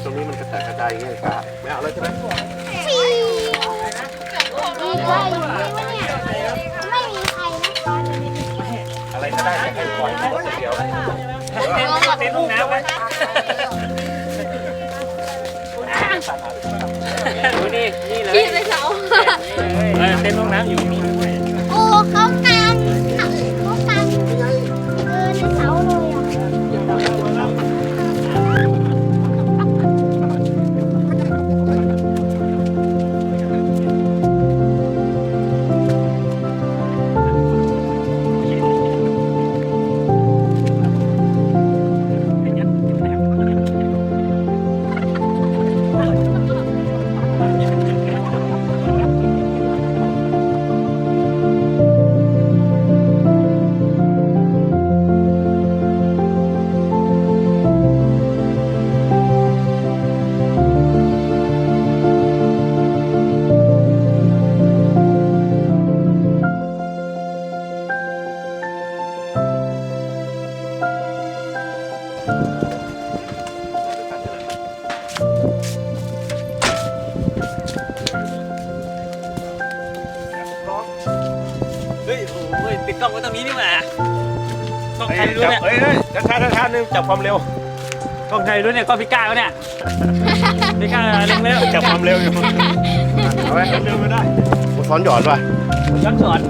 ตรงนี้มันกระจายอย่างเงี้ยครับไม่เอาเลยใช่ไหมไม่มีใครนะคะอะไรก็ได้ให้ปล่อยให้เดียวเต้นลงน้ำไหมดูนี่เลยขี่ไปเสาเต้นลงน้ำอยู่นี่โอ้เขาการในเสาเลยอ่ะติดกล้องไว้ตรงนี้นี่หว่าต้องใครรู้เนี่ยท่านึงจับความเร็วต้องใครรู้เนี่ยก็พิก้าวเนี่ยพิก้าเร็วจับความเร็วอยู่เอาไว้เร็วไม่ได้ซ้อนหยอดป่ะย้อนสอน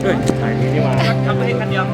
เฮ้ยถ่ายนี่มาทำให้คันเดียว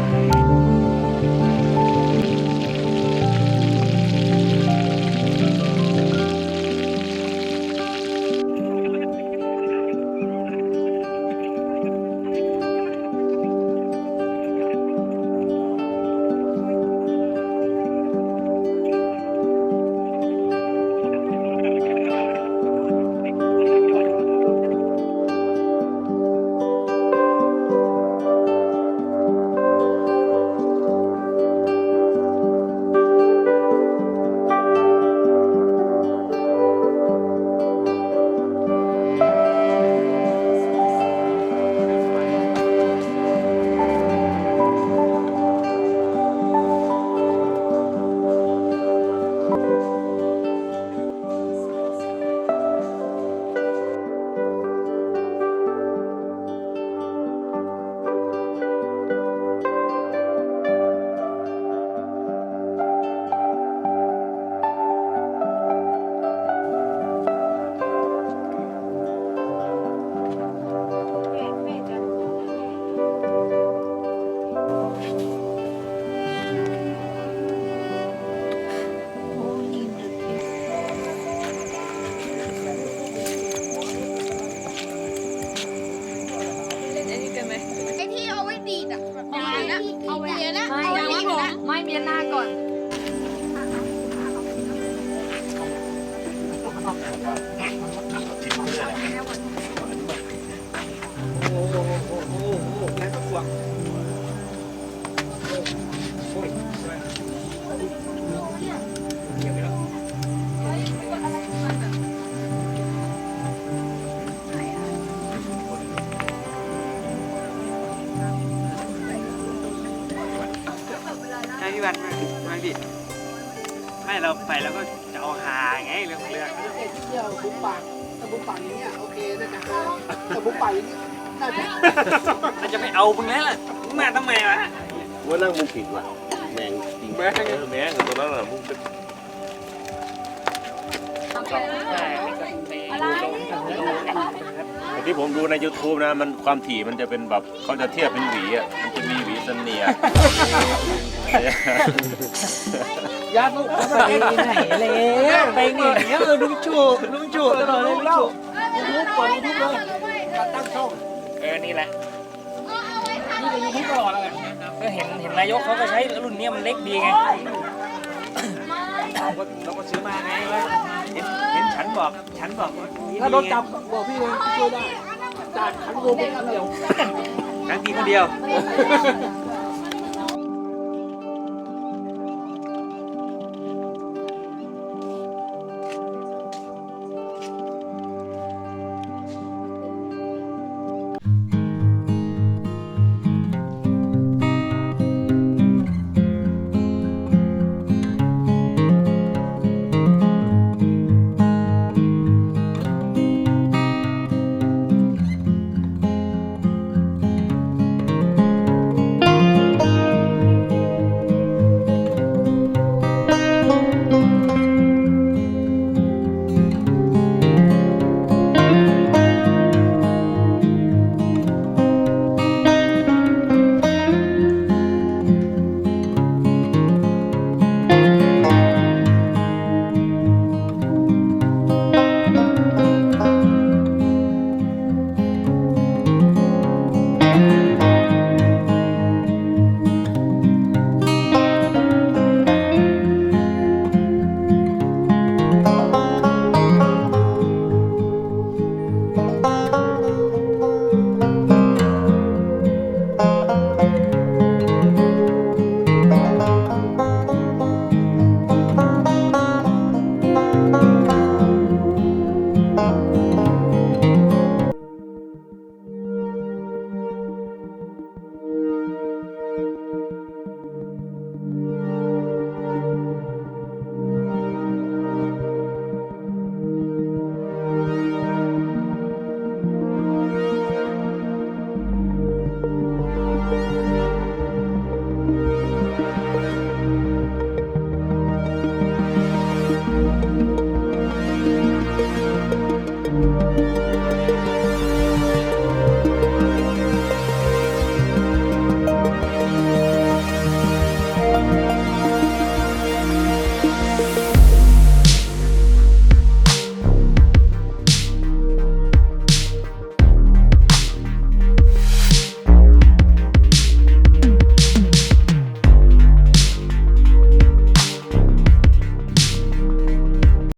ใช่พี่วันไม่พี่ไม่เราไปแล้วก็จะเอาหาไงเรื่อง เที่ยวบุกป่าถ้าบุกป่าอย่างเงี้ยโอเคน่าจะแต่บุกป่าอย่างเงี้ยน่าจะ มันจะไม่เอามึงแล้วล่ะมึงมาทำไมวะ ว่านั่งมุงผิดว่ะแมงจริงแมงแมงตัวนั้นน่ะมุงเป็น ที่ผมดูใน YouTube นะมันความถี่มันจะเป็นแบบเขาจะเทียบเป็นหวีอ่ะมันจะมีหวีเสนีย ยาบุกไปไหนเลยไปไหนเนี่ยลุงจูตลอดเลยลุงเปิดยูทูบเลยการตั้งช่อง นี่แหละนี่เป็นยูทูบตลอดเลยก็เห็นนายกเขาก็ใช้รุ่นนี้มันเล็กดีไงเราก็ซื้อมาไงว่าเห็นฉันบอกว่า ถ้าโดนจับบอกพี่เลยช่วยได้จากขันโกงไปครั้งเดียว ครั้งทีคนเดียว